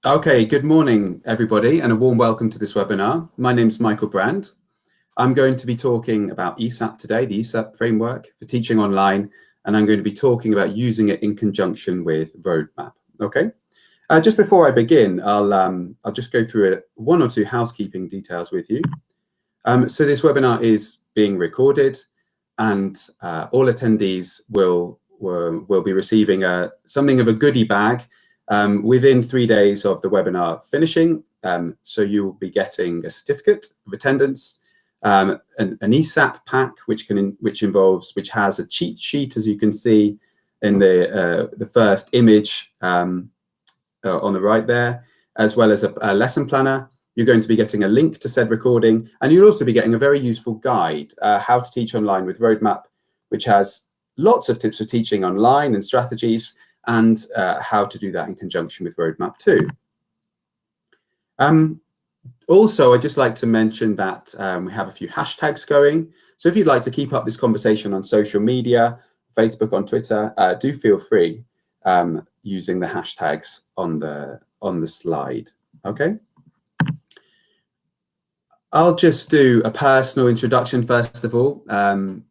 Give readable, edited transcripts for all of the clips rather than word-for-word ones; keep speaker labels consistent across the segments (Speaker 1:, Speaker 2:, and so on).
Speaker 1: Okay, good morning, everybody, and a warm welcome to this webinar. My name is Michael Brand. I'm going to be talking about ESAP today, the ESAP framework for teaching online, and I'm going to be talking about using it in conjunction with Roadmap. Okay. Just before I begin, I'll just go through one or two housekeeping details with you. So this webinar is being recorded, and all attendees will be receiving something of a goodie bag within 3 days of the webinar finishing. So you will be getting a certificate of attendance, an ESAP pack, which has a cheat sheet, as you can see in the first image on the right there, as well as a lesson planner. You're going to be getting a link to said recording, and you'll also be getting a very useful guide, how to teach online with Roadmap, which has lots of tips for teaching online and strategies, and how to do that in conjunction with Roadmap too. Also, I'd just like to mention that we have a few hashtags going. So if you'd like to keep up this conversation on social media, Facebook, on Twitter, do feel free using the hashtags on the slide. Okay. I'll just do a personal introduction first of all, and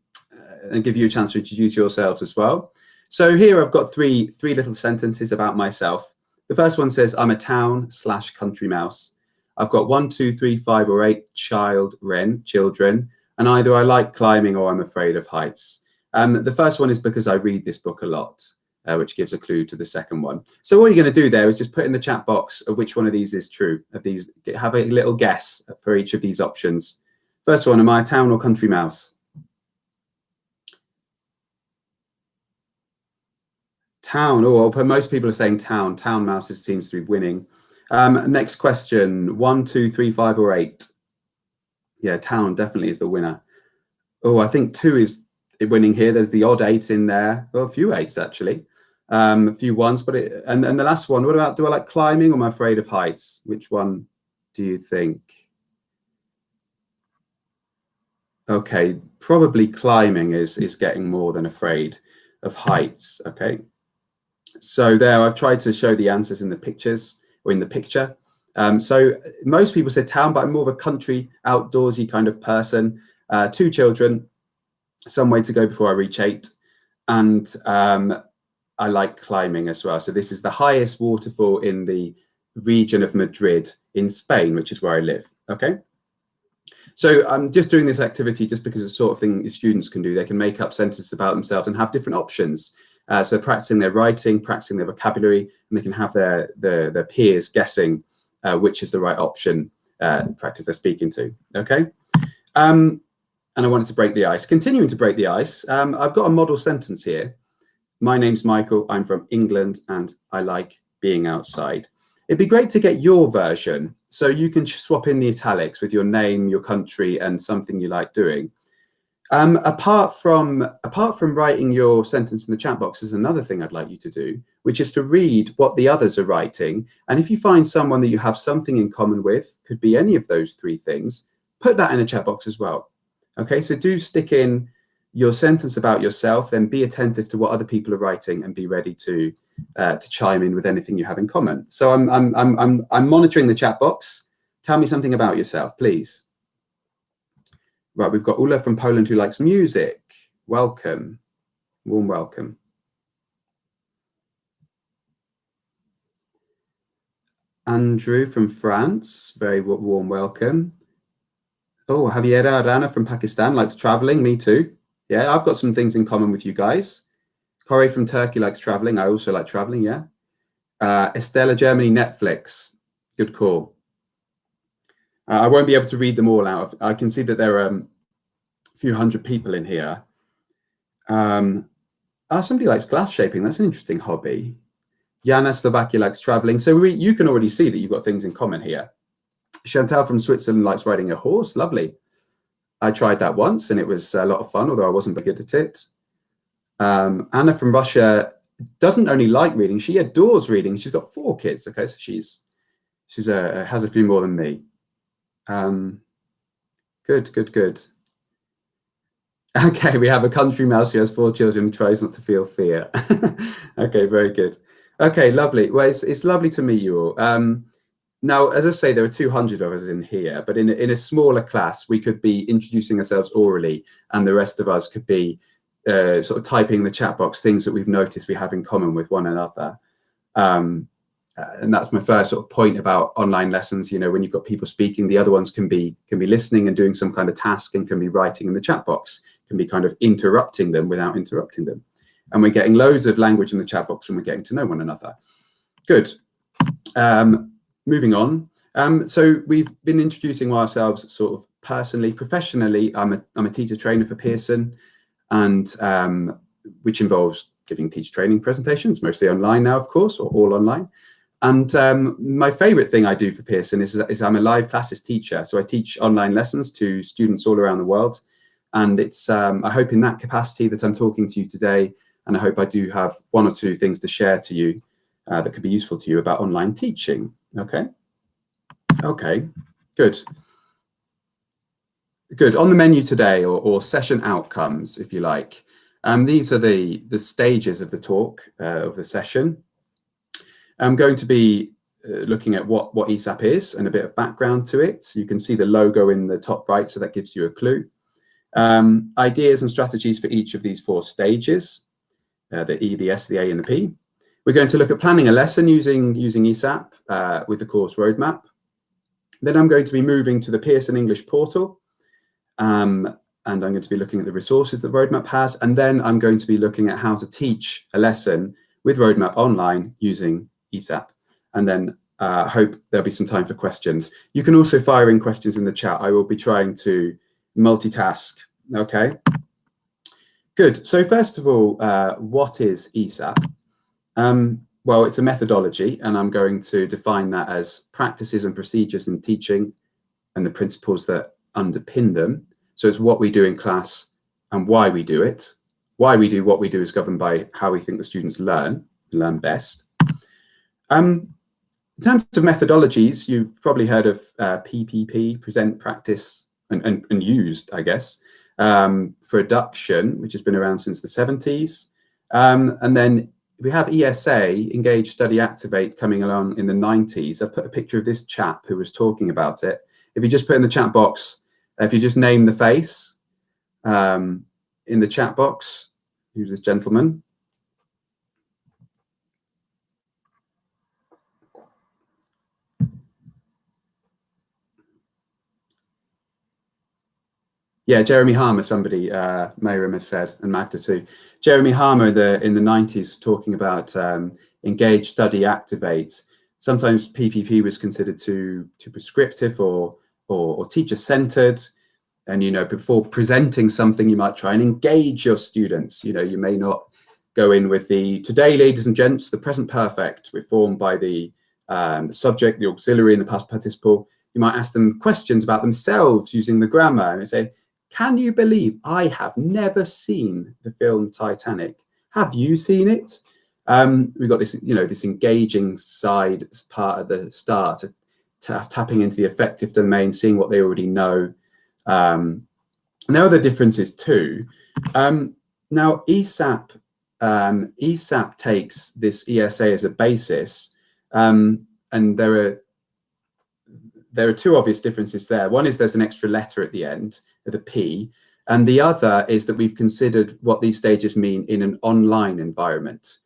Speaker 1: give you a chance to introduce yourselves as well. So here I've got three little sentences about myself. The first one says, I'm a town/country mouse. I've got 1, 2, 3, 5, or 8 children, and either I like climbing or I'm afraid of heights. The first one is because I read this book a lot, which gives a clue to the second one. So what you're going to do there is just put in the chat box which one of these is true. Of these, have a little guess for each of these options. First one, am I a town or country mouse? Town. Oh, well, most people are saying town. Town mouses seems to be winning. Next question, 1, 2, 3, 5, or 8. Yeah, town definitely is the winner. Oh, I think 2 is winning here. There's the odd 8s in there. Well, a few 8s actually. A few 1s, but and the last one, what about, do I like climbing or am I afraid of heights? Which one do you think? Okay, probably climbing is getting more than afraid of heights. Okay. So there, I've tried to show the answers in the pictures, or in the picture. So most people said town, but I'm more of a country, outdoorsy kind of person. 2 children, some way to go before I reach 8. And I like climbing as well. So this is the highest waterfall in the region of Madrid in Spain, which is where I live. Okay. So I'm just doing this activity just because it's the sort of thing students can do. They can make up sentences about themselves and have different options. So practicing their writing, practicing their vocabulary, and they can have their peers guessing which is the right option practice they're speaking to. Okay. And I wanted to break the ice. Continuing to break the ice, I've got a model sentence here. My name's Michael, I'm from England, and I like being outside. It'd be great to get your version, so you can swap in the italics with your name, your country, and something you like doing. Apart from writing your sentence in the chat box, there's another thing I'd like you to do, which is to read what the others are writing. And if you find someone that you have something in common with, could be any of those 3 things, put that in the chat box as well. Okay, so do stick in your sentence about yourself, then be attentive to what other people are writing and be ready to chime in with anything you have in common. So I'm monitoring the chat box. Tell me something about yourself, please. Right, we've got Ula from Poland who likes music. Welcome, warm welcome. Andrew from France, very warm welcome. Oh, Javier Arana from Pakistan likes traveling, me too. Yeah, I've got some things in common with you guys. Corey from Turkey likes traveling. I also like traveling, yeah. Estella, Germany, Netflix. Good call. I won't be able to read them all out. I can see that there are a few hundred people in here. Somebody likes glass shaping. That's an interesting hobby. Jana, Slovakia, likes traveling. So you can already see that you've got things in common here. Chantal from Switzerland likes riding a horse. Lovely. I tried that once and it was a lot of fun, although I wasn't very good at it. Anna from Russia doesn't only like reading, she adores reading. She's got 4 kids. Okay, so she's has a few more than me. Good. Okay, we have a country mouse who has 4 children and tries not to feel fear. Okay, very good. Okay, lovely. Well, it's lovely to meet you all. Now, as I say, there are 200 of us in here, but in a smaller class, we could be introducing ourselves orally, and the rest of us could be sort of typing in the chat box things that we've noticed we have in common with one another. And that's my first sort of point about online lessons. You know, when you've got people speaking, the other ones can be listening and doing some kind of task, and can be writing in the chat box, can be kind of interrupting them without interrupting them. And we're getting loads of language in the chat box, and we're getting to know one another. Good. Moving on. So we've been introducing ourselves sort of personally, professionally. I'm a teacher trainer for Pearson, and which involves giving teacher training presentations, mostly online now, of course, or all online. And my favorite thing I do for Pearson is I'm a live classes teacher. So I teach online lessons to students all around the world. And it's, I hope in that capacity that I'm talking to you today, and I hope I do have one or two things to share to you that could be useful to you about online teaching. Okay. Okay, good. Good. On the menu today, or session outcomes, if you like. These are the stages of the talk, of the session. I'm going to be looking at what ESAP is and a bit of background to it. You can see the logo in the top right, so that gives you a clue. Ideas and strategies for each of these 4 stages, the E, the S, the A, and the P. We're going to look at planning a lesson using ESAP with the course roadmap. Then I'm going to be moving to the Pearson English portal, and I'm going to be looking at the resources that roadmap has, and then I'm going to be looking at how to teach a lesson with roadmap online using ESAP. And then I hope there'll be some time for questions. You can also fire in questions in the chat. I will be trying to multitask. Okay. Good. So first of all, what is ESAP? Well, it's a methodology, and I'm going to define that as practices and procedures in teaching and the principles that underpin them. So it's what we do in class and why we do it. Why we do what we do is governed by how we think the students learn best. In terms of methodologies, you've probably heard of PPP, present, practice, and used, I guess, production, which has been around since the 70s. And then we have ESA, Engage, Study, Activate, coming along in the 90s. I've put a picture of this chap who was talking about it. If you just put in the chat box, if you just name the face in the chat box, who's this gentleman? Yeah, Jeremy Harmer, somebody, Mayrim has said, and Magda too. Jeremy Harmer in the 90s talking about engage, study, activate. Sometimes PPP was considered too prescriptive or teacher-centered. And, you know, before presenting something, you might try and engage your students. You know, you may not go in with today, ladies and gents, the present perfect, we're formed by the subject, the auxiliary, and the past participle. You might ask them questions about themselves using the grammar, and say, can you believe I have never seen the film Titanic? Have you seen it? We've got this, you know, this engaging side as part of the start, tapping into the affective domain, seeing what they already know. And there are other differences too. Now, ESAP takes this ESA as a basis, and there are 2 obvious differences there. One is there's an extra letter at the end, the P, and the other is that we've considered what these stages mean in an online environment,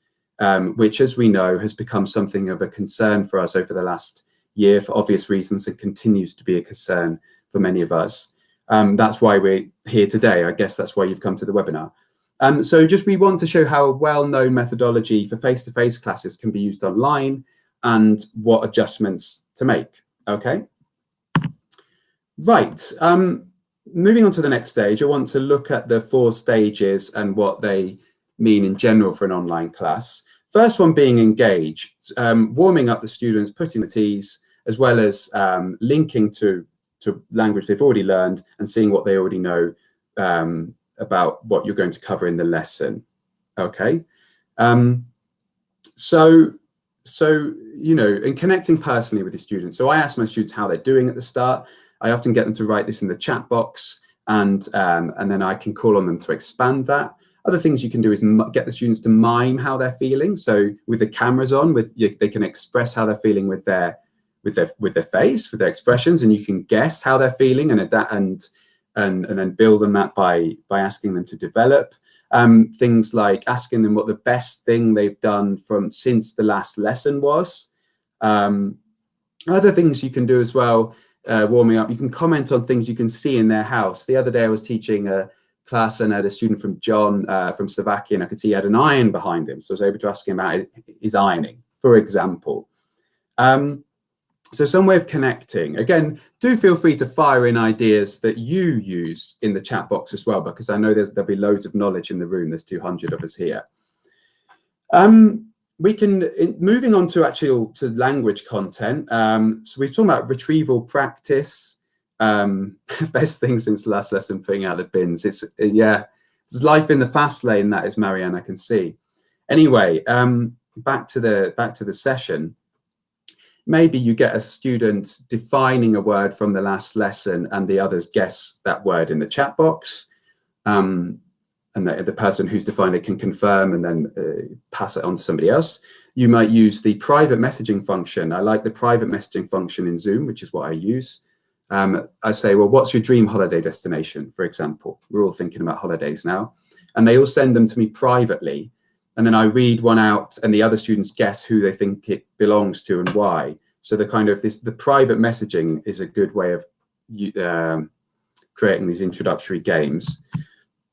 Speaker 1: which, as we know, has become something of a concern for us over the last year for obvious reasons, and continues to be a concern for many of us. That's why we're here today. I guess that's why you've come to the webinar. So we want to show how a well-known methodology for face-to-face classes can be used online and what adjustments to make. Okay. Right. Moving on to the next stage, I want to look at the 4 stages and what they mean in general for an online class. First one being engage, warming up the students, putting the T's, as well as linking to language they've already learned and seeing what they already know about what you're going to cover in the lesson. Okay. So, you know, in connecting personally with the students. So I ask my students how they're doing at the start. I often get them to write this in the chat box, and then I can call on them to expand that. Other things you can do is get the students to mime how they're feeling. So with the cameras on, they can express how they're feeling with their face, with their expressions, and you can guess how they're feeling and then build on that by asking them to develop. Things like asking them what the best thing they've done since the last lesson was. Other things you can do as well, warming up, you can comment on things you can see in their house. The other day I was teaching a class and I had a student from John from Slovakia, and I could see he had an iron behind him. So I was able to ask him about his ironing, for example. So some way of connecting. Again, do feel free to fire in ideas that you use in the chat box as well, because I know there'll be loads of knowledge in the room. There's 200 of us here. We can, moving on to language content. So we've talked about retrieval practice. Best thing since the last lesson, putting out the bins. It's life in the fast lane, that is, Marianne, I can see. Anyway, back to the session. Maybe you get a student defining a word from the last lesson and the others guess that word in the chat box. And the person who's defined it can confirm and then pass it on to somebody else. You might use the private messaging function. I like the private messaging function in Zoom, which is what I use. I say, well, what's your dream holiday destination, for example? We're all thinking about holidays now. And they all send them to me privately. And then I read one out and the other students guess who they think it belongs to and why. So the private messaging is a good way of creating these introductory games.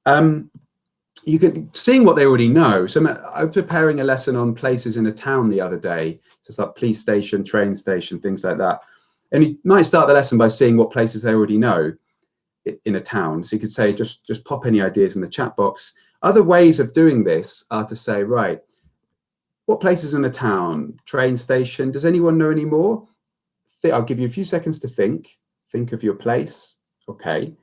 Speaker 1: You can seeing what they already know. So I was preparing a lesson on places in a town the other day. So it's like police station, train station, things like that. And you might start the lesson by seeing what places they already know in a town. So you could say, just pop any ideas in the chat box. Other ways of doing this are to say, right, what places in a town? Train station, does anyone know any more? I'll give you a few seconds to think of your place. Okay.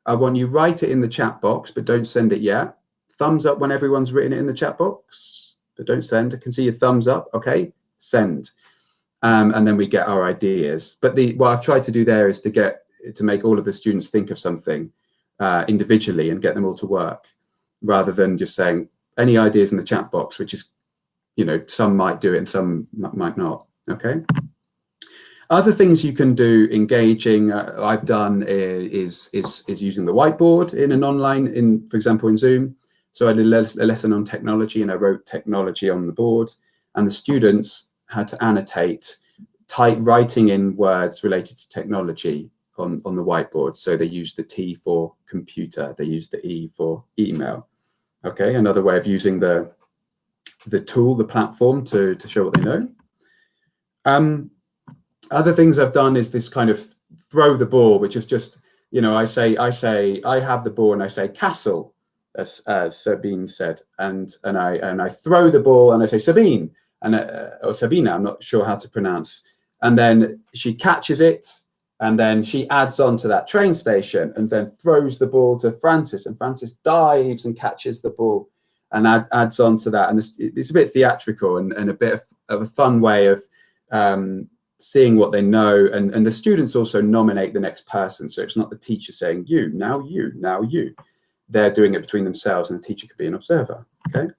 Speaker 1: I want you write it in the chat box, but don't send it yet. Thumbs up when everyone's written it in the chat box, but don't send. I can see your thumbs up. Okay, send. And then we get our ideas. But what I've tried to do there is to make all of the students think of something individually and get them all to work, rather than just saying any ideas in the chat box, which is, some might do it and some might not. Okay. Other things you can do engaging, I've done is using the whiteboard in an online, for example, in Zoom. So I did a lesson on technology and I wrote technology on the board, and the students had to annotate, writing in words related to technology on the whiteboard. So they used the T for computer, they used the E for email. Okay, another way of using the tool, the platform to show what they know. Other things I've done is this kind of throw the ball, which is just, I say I have the ball and I say castle, as Sabine said, and I throw the ball and I say Sabine or Sabina, I'm not sure how to pronounce, and then she catches it and then she adds on to that train station and then throws the ball to Francis, and Francis dives and catches the ball and adds on to that, and it's a bit theatrical and a bit of a fun way of seeing what they know, and the students also nominate the next person, so it's not the teacher saying you, now you, now you. They're doing it between themselves, and the teacher could be an observer. Okay,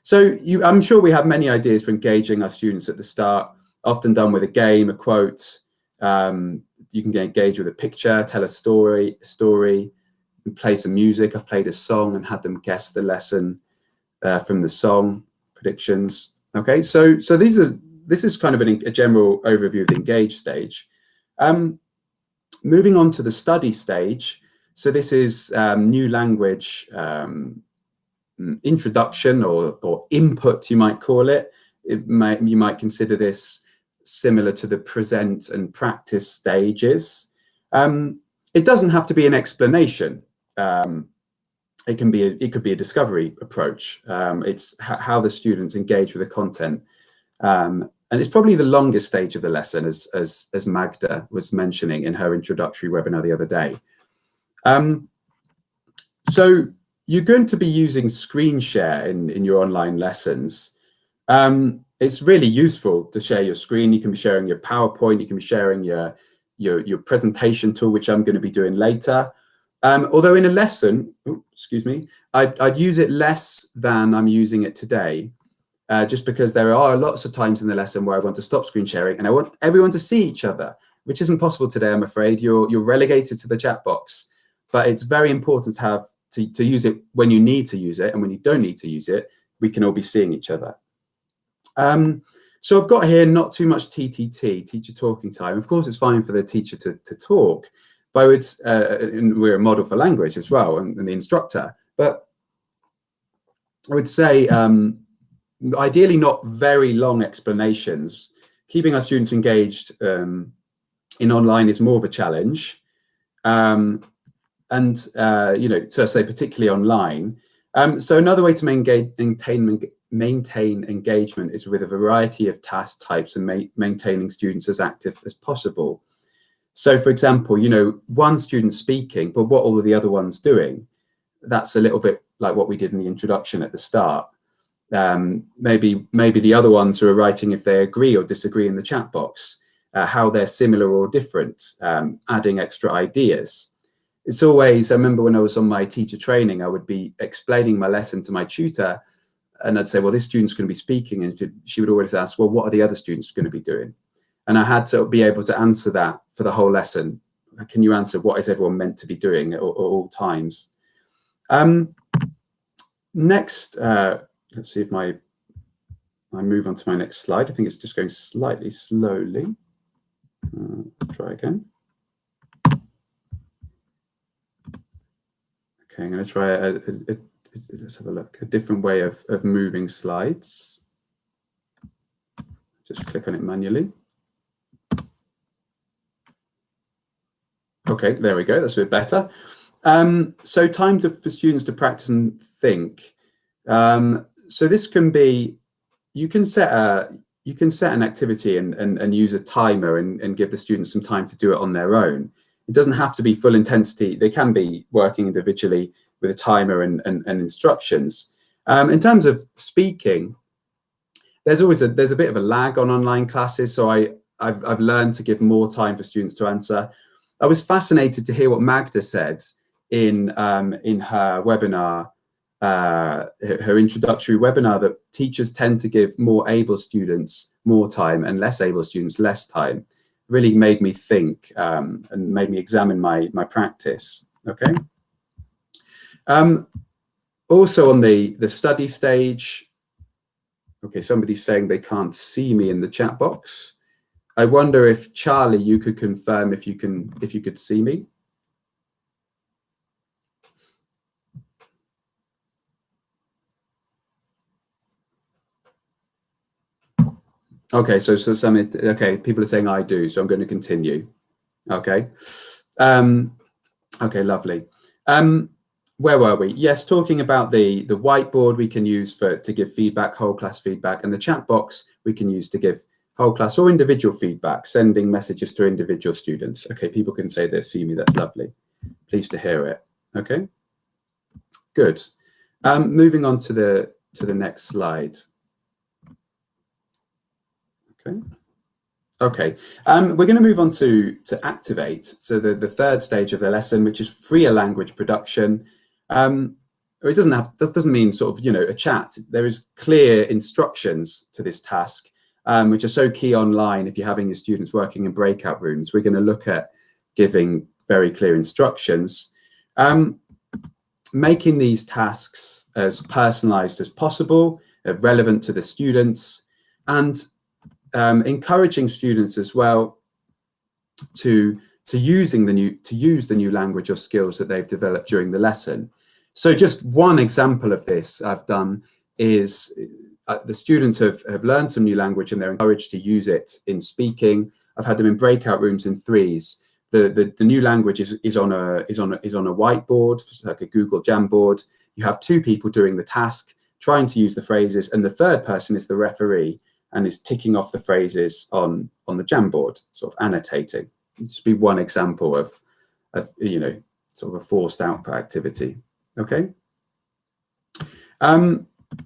Speaker 1: so I'm sure we have many ideas for engaging our students at the start, often done with a game, a quote. You can engage with a picture, tell a story, play some music. I've played a song and had them guess the lesson from the song, predictions. Okay, so this is kind of a general overview of the engage stage. Moving on to the study stage. So this is new language introduction or input, you might call it. You might consider this similar to the present and practice stages. It doesn't have to be an explanation. It could be a discovery approach. It's how the students engage with the content. And it's probably the longest stage of the lesson, as Magda was mentioning in her introductory webinar the other day. So you're going to be using screen share in your online lessons. It's really useful to share your screen. You can be sharing your PowerPoint, you can be sharing your presentation tool, which I'm going to be doing later. Although in a lesson, excuse me, I'd use it less than I'm using it today, just because there are lots of times in the lesson where I want to stop screen sharing and I want everyone to see each other, which isn't possible today, I'm afraid. You're relegated to the chat box, but it's very important to have to use it when you need to use it, and when you don't need to use it, we can all be seeing each other. So I've got here not too much TTT, teacher talking time. Of course, it's fine for the teacher to talk, but I would, and we're a model for language as well, and the instructor, but I would say ideally not very long explanations. Keeping our students engaged in online is more of a challenge. You know, so I say particularly online. So another way to maintain engagement is with a variety of task types and maintaining students as active as possible. So for example, you know, one student speaking, but what all of the other ones doing? That's a little bit like what we did in the introduction at the start. Maybe the other ones who are writing if they agree or disagree in the chat box, how they're similar or different, adding extra ideas. It's always, I remember when I was on my teacher training, I would be explaining my lesson to my tutor and I'd say, well, this student's going to be speaking, and she would always ask, well, what are the other students going to be doing? And I had to be able to answer that for the whole lesson. Can you answer what is everyone meant to be doing at all times? Next, let's see if I move on to my next slide. I think it's just going slightly slowly. Try again. Okay, I'm going to try let's have a look, a different way of moving slides. Just click on it manually. Okay, there we go, that's a bit better. So time for students to practice and think. So this can be, you can set an activity and use a timer and give the students some time to do it on their own. It doesn't have to be full intensity. They can be working individually with a timer and instructions. In terms of speaking, there's a bit of a lag on online classes, so I've learned to give more time for students to answer. I was fascinated to hear what Magda said in her webinar, her introductory webinar, that teachers tend to give more able students more time and less able students less time. Really made me think and made me examine my practice. Okay. Also on the study stage, okay, somebody's saying they can't see me in the chat box. I wonder if Charlie, you could confirm if you could see me. Okay, so some, okay, people are saying I do, so I'm going to continue. Okay, okay, lovely. Where were we? Yes, talking about the whiteboard we can use to give feedback, whole class feedback, and the chat box we can use to give whole class or individual feedback, sending messages to individual students. Okay, people can say they see me, that's lovely. Pleased to hear it. Okay, good. Moving on to the next slide. Okay. Okay, we're going to move on to activate. So the third stage of the lesson, which is freer language production. It doesn't mean sort of, you know, a chat. There is clear instructions to this task, which are so key online. If you're having your students working in breakout rooms, we're going to look at giving very clear instructions, making these tasks as personalized as possible, relevant to the students, and encouraging students as well to use the new language or skills that they've developed during the lesson. So just one example of this I've done is the students have learned some new language and they're encouraged to use it in speaking. I've had them in breakout rooms in threes. The new language is on a whiteboard, like a Google Jamboard. You have two people doing the task, trying to use the phrases, and the third person is the referee and is ticking off the phrases on the Jamboard, sort of annotating. Just be one example of you know, sort of a forced output activity. Okay.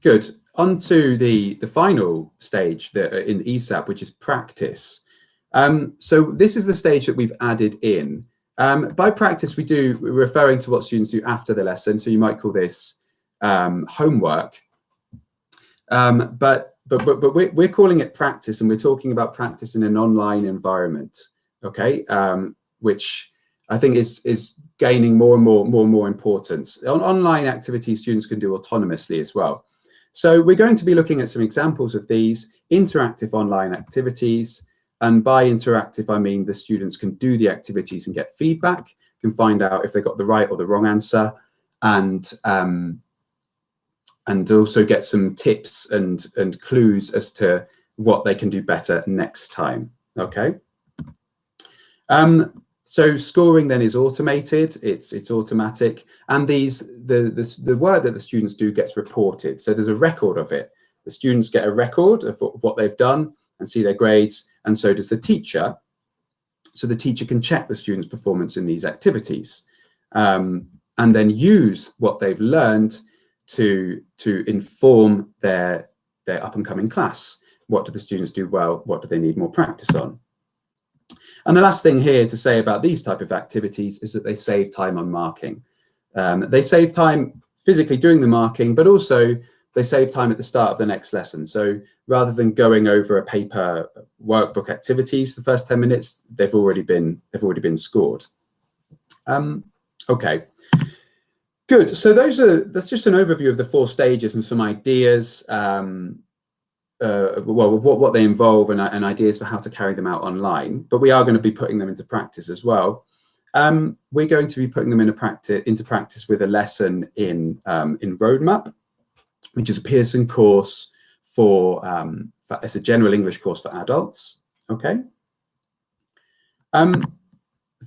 Speaker 1: Good. On to the final stage in ESAP, which is practice. So this is the stage that we've added in By practice, we're referring to what students do after the lesson. So you might call this homework. But we're calling it practice, and we're talking about practice in an online environment, okay? Which I think is gaining more and more importance. On online activities, students can do autonomously as well. So we're going to be looking at some examples of these interactive online activities. And by interactive, I mean the students can do the activities and get feedback, can find out if they got the right or the wrong answer, and also get some tips and clues as to what they can do better next time. Okay. So scoring then is automated. It's automatic, and the work that the students do gets reported. So there's a record of it. The students get a record of what they've done and see their grades, and so does the teacher. So the teacher can check the students' performance in these activities, and then use what they've learned to inform their up-and-coming class. What do the students do well? What do they need more practice on? And the last thing here to say about these type of activities is that they save time on marking. They save time physically doing the marking, but also they save time at the start of the next lesson. So rather than going over a paper workbook activities for the first 10 minutes, they've already been scored. Okay. Good. So that's just an overview of the 4 stages and some ideas, what they involve and ideas for how to carry them out online. But we are going to be putting them into practice as well. We're going to be putting them into practice with a lesson in Roadmap, which is a Pearson course it's a general English course for adults. Okay.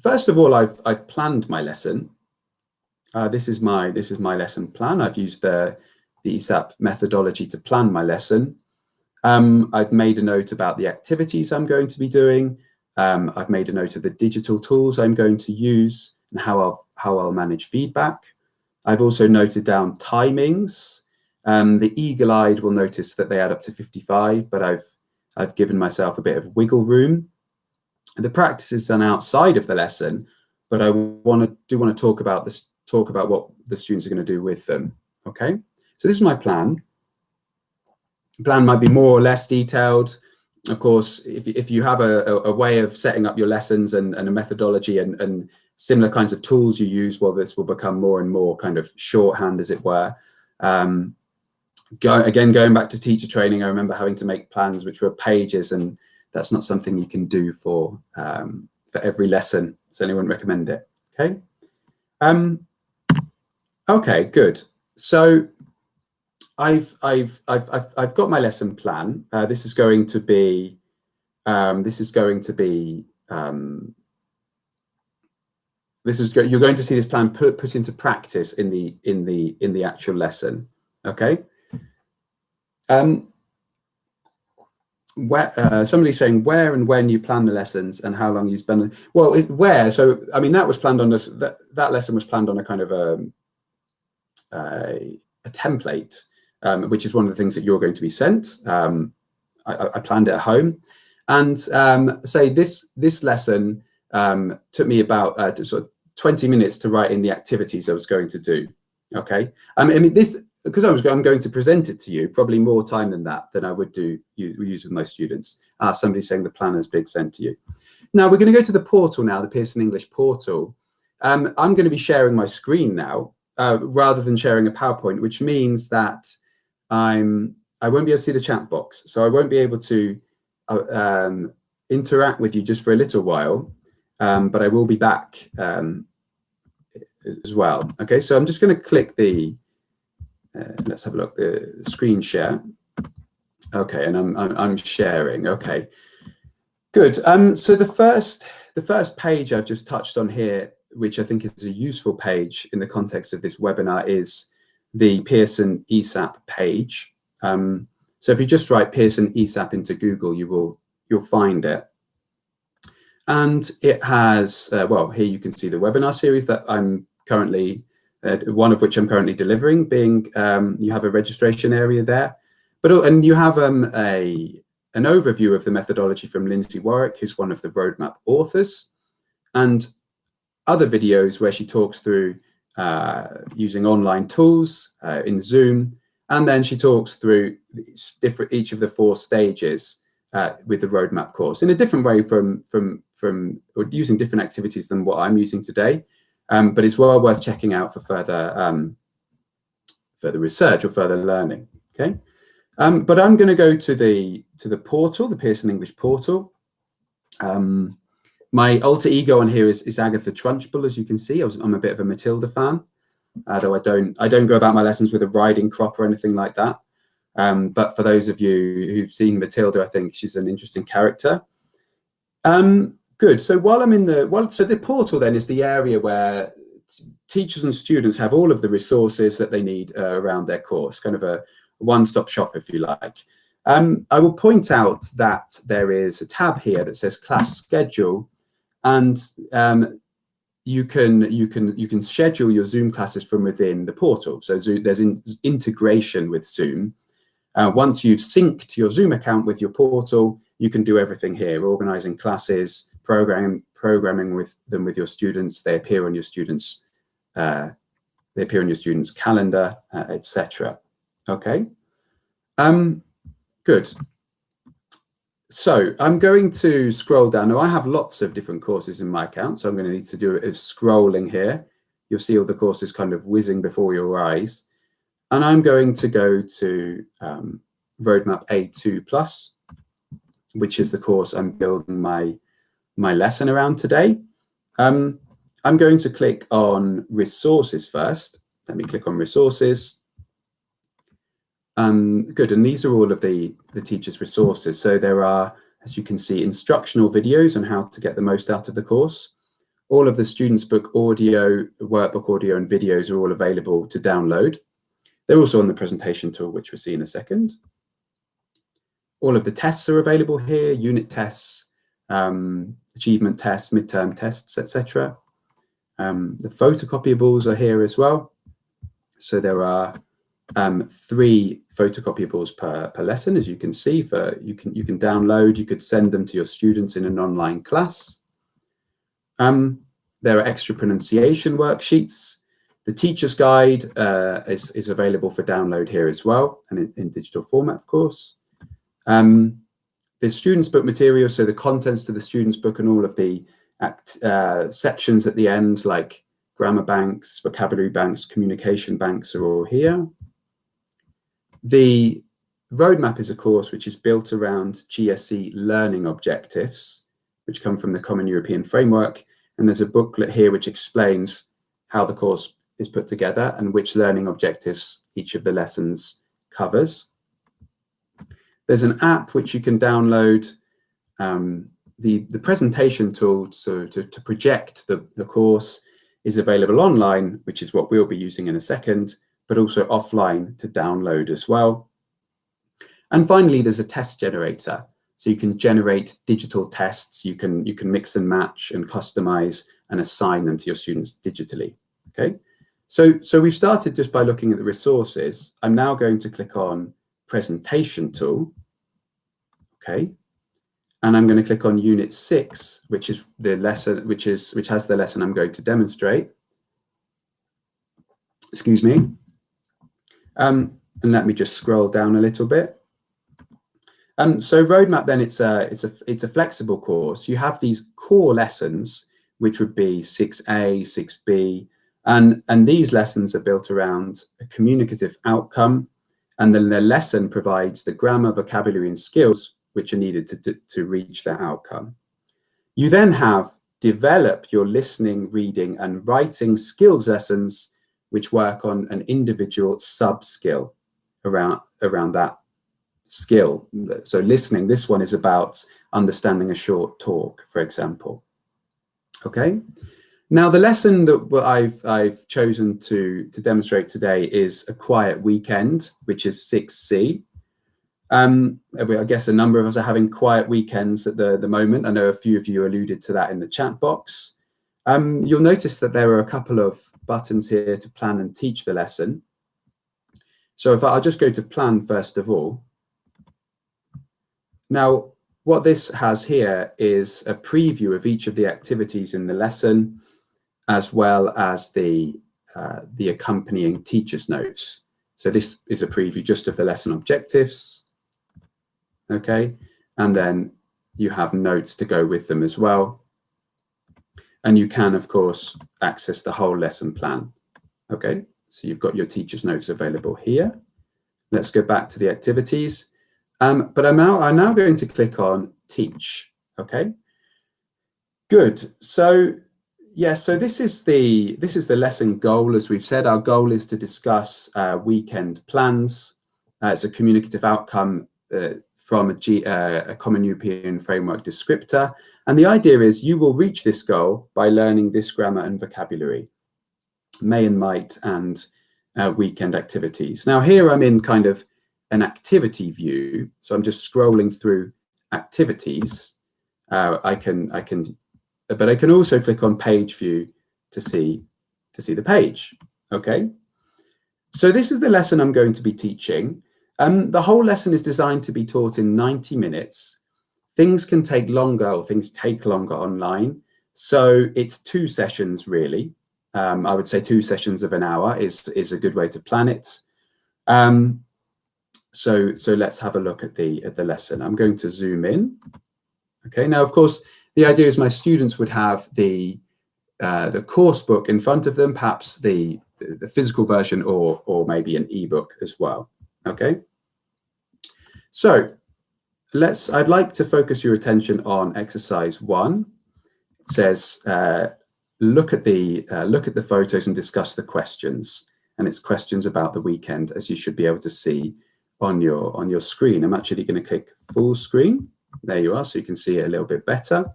Speaker 1: First of all, I've planned my lesson. This is my lesson plan. I've used the ESAP methodology to plan my lesson. I've made a note about the activities I'm going to be doing. I've made a note of the digital tools I'm going to use and how I'll manage feedback. I've also noted down timings. The eagle-eyed will notice that they add up to 55, but I've given myself a bit of wiggle room. The practice is done outside of the lesson, but I want to talk about what the students are going to do with them. Okay, so this is my plan. The plan might be more or less detailed. Of course, if you have a way of setting up your lessons and a methodology and similar kinds of tools you use, well, this will become more and more kind of shorthand, as it were. Going back to teacher training, I remember having to make plans which were pages, and that's not something you can do for every lesson. Certainly wouldn't recommend it. Okay. Okay, good. So I've got my lesson plan. You're going to see this plan put into practice in the actual lesson. Okay. Somebody's saying where and when you plan the lessons and how long you spend. Well, where? So I mean, that was planned on this. That lesson was planned on a kind of a template, which is one of the things that you're going to be sent. I planned it at home, and say this lesson took me about sort of 20 minutes to write in the activities I was going to do. Okay, I mean this. Because I'm going to present it to you, probably more time than that than I would use with my students. Somebody's saying the plan has been sent to you. Now we're going to go to the portal now, the Pearson English portal. I'm going to be sharing my screen now, rather than sharing a PowerPoint, which means that I won't be able to see the chat box, so I won't be able to interact with you just for a little while, but I will be back as well. Okay, so I'm just going to click the. Let's have a look. The screen share. Okay, and I'm sharing. Okay, good. So the first page I've just touched on here, which I think is a useful page in the context of this webinar, is the Pearson ESAP page. So if you just write Pearson ESAP into Google, you'll find it, and it has well, here you can see the webinar series that I'm currently. One of which I'm currently delivering, being you have a registration area there, and you have an overview of the methodology from Lindsay Warwick, who's one of the Roadmap authors, and other videos where she talks through using online tools in Zoom, and then she talks through each of the 4 stages with the roadmap course in a different way from or using different activities than what I'm using today. But it's well worth checking out for further research or further learning. Okay, but I'm going to go to the portal, the Pearson English portal. My alter ego on here is Agatha Trunchbull, as you can see. I'm a bit of a Matilda fan, though I don't go about my lessons with a riding crop or anything like that. But for those of you who've seen Matilda, I think she's an interesting character. Good. So while I'm in so the portal then is the area where teachers and students have all of the resources that they need around their course, kind of a one-stop shop, if you like. I will point out that there is a tab here that says Class Schedule, and you can schedule your Zoom classes from within the portal. So there's integration with Zoom. Once you've synced your Zoom account with your portal, you can do everything here: organizing classes, programming with your students. They appear on your students' calendar, etc. Okay. Good. So I'm going to scroll down. Now I have lots of different courses in my account, so I'm going to need to do a bit of scrolling here. You'll see all the courses kind of whizzing before your eyes. And I'm going to go to Roadmap A2+, which is the course I'm building my lesson around today. I'm going to click on Resources first. Let me click on Resources. Good, and these are all of the teacher's resources. So there are, as you can see, instructional videos on how to get the most out of the course. All of the students' book audio, workbook audio and videos are all available to download. They're also on the presentation tool, which we'll see in a second. All of the tests are available here: unit tests, achievement tests, midterm tests, etc. The photocopyables are here as well. So there are 3 photocopyables per lesson, as you can see. You can download. You could send them to your students in an online class. There are extra pronunciation worksheets. The teacher's guide is available for download here as well, and in digital format, of course. The student's book material, so the contents to the student's book and all of the sections at the end, like grammar banks, vocabulary banks, communication banks, are all here. The roadmap is a course which is built around GCSE learning objectives, which come from the Common European Framework. And there's a booklet here which explains how the course is put together and which learning objectives each of the lessons covers. There's an app which you can download, the presentation tool to project the course is available online, which is what we'll be using in a second, but also offline to download as well. And finally, there's a test generator. So you can generate digital tests. You can mix and match and customize and assign them to your students digitally. Okay. So we've started just by looking at the resources. I'm now going to click on presentation tool. Okay. And I'm going to click on Unit 6, which is the lesson, which has the lesson I'm going to demonstrate. Excuse me. And let me just scroll down a little bit. So roadmap, then it's a flexible course. You have these core lessons, which would be 6A, 6B, and these lessons are built around a communicative outcome, and then the lesson provides the grammar, vocabulary, and skills which are needed to reach that outcome. You then have develop your listening, reading, and writing skills lessons, which work on an individual sub-skill around that skill. So listening, this one is about understanding a short talk, for example. Okay. Now the lesson that I've chosen to demonstrate today is a quiet weekend, which is 6C. I guess a number of us are having quiet weekends at the moment. I know a few of you alluded to that in the chat box. You'll notice that there are a couple of buttons here to plan and teach the lesson. So if I'll just go to plan first of all. Now, what this has here is a preview of each of the activities in the lesson. as well as the accompanying teacher's notes. So this is a preview just of the lesson objectives, okay? And then you have notes to go with them as well. And you can, of course, access the whole lesson plan, okay? So you've got your teacher's notes available here. Let's go back to the activities. But I'm now going to click on Teach, okay? Good. So yeah, so this is the lesson goal. As we've said, our goal is to discuss weekend plans. It's a communicative outcome from a Common European Framework descriptor. And the idea is you will reach this goal by learning this grammar and vocabulary, may and might, and weekend activities. Now here I'm in kind of an activity view. So I'm just scrolling through activities. But I can also click on page view to see the page, okay? So this is the lesson I'm going to be teaching. The whole lesson is designed to be taught in 90 minutes. Things can take longer, or things take longer online. So it's 2 sessions really. I would say 2 sessions of an hour is a good way to plan it. So let's have a look at the lesson. I'm going to zoom in. Okay, now of course, the idea is my students would have the course book in front of them, perhaps the physical version or maybe an ebook as well. Okay, so I'd like to focus your attention on exercise 1. It says look at the photos and discuss the questions, and it's questions about the weekend, as you should be able to see on your screen. I'm actually going to click full screen. There you are, so you can see it a little bit better.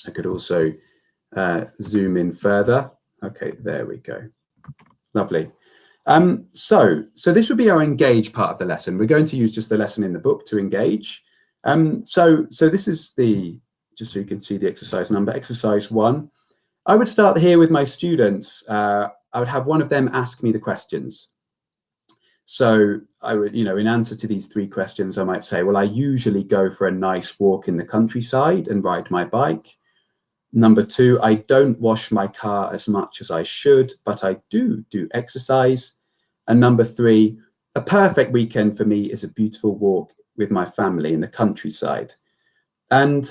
Speaker 1: I could also zoom in further. Okay, there we go. Lovely. So this would be our engage part of the lesson. We're going to use just the lesson in the book to engage. So this is just so you can see the exercise number, exercise 1. I would start here with my students. I would have one of them ask me the questions. So I would, in answer to these 3 questions, I might say, well, I usually go for a nice walk in the countryside and ride my bike. Number 2, I don't wash my car as much as I should, but I do exercise. And number 3, a perfect weekend for me is a beautiful walk with my family in the countryside. And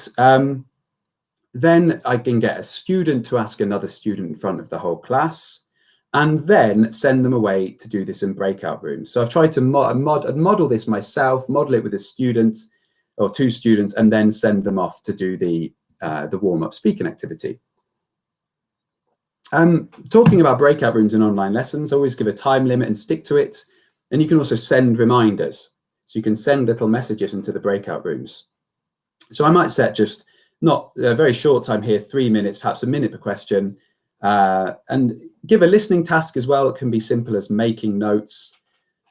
Speaker 1: then I can get a student to ask another student in front of the whole class, and then send them away to do this in breakout rooms. So I've tried to model this myself, model it with a student or 2 students, and then send them off to do the warm-up speaking activity. Talking about breakout rooms and online lessons, always give a time limit and stick to it. And you can also send reminders. So you can send little messages into the breakout rooms. So I might set just not a very short time here, 3 minutes, perhaps a minute per question, and give a listening task as well. It can be simple as making notes.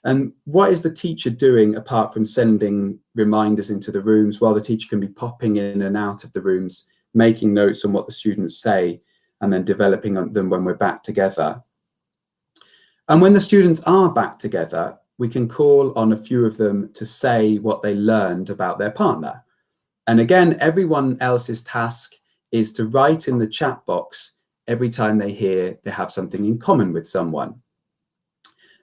Speaker 1: And what is the teacher doing apart from sending reminders into the rooms? Well, the teacher can be popping in and out of the rooms, making notes on what the students say, and then developing on them when we're back together. And when the students are back together, we can call on a few of them to say what they learned about their partner. And again, everyone else's task is to write in the chat box every time they hear they have something in common with someone.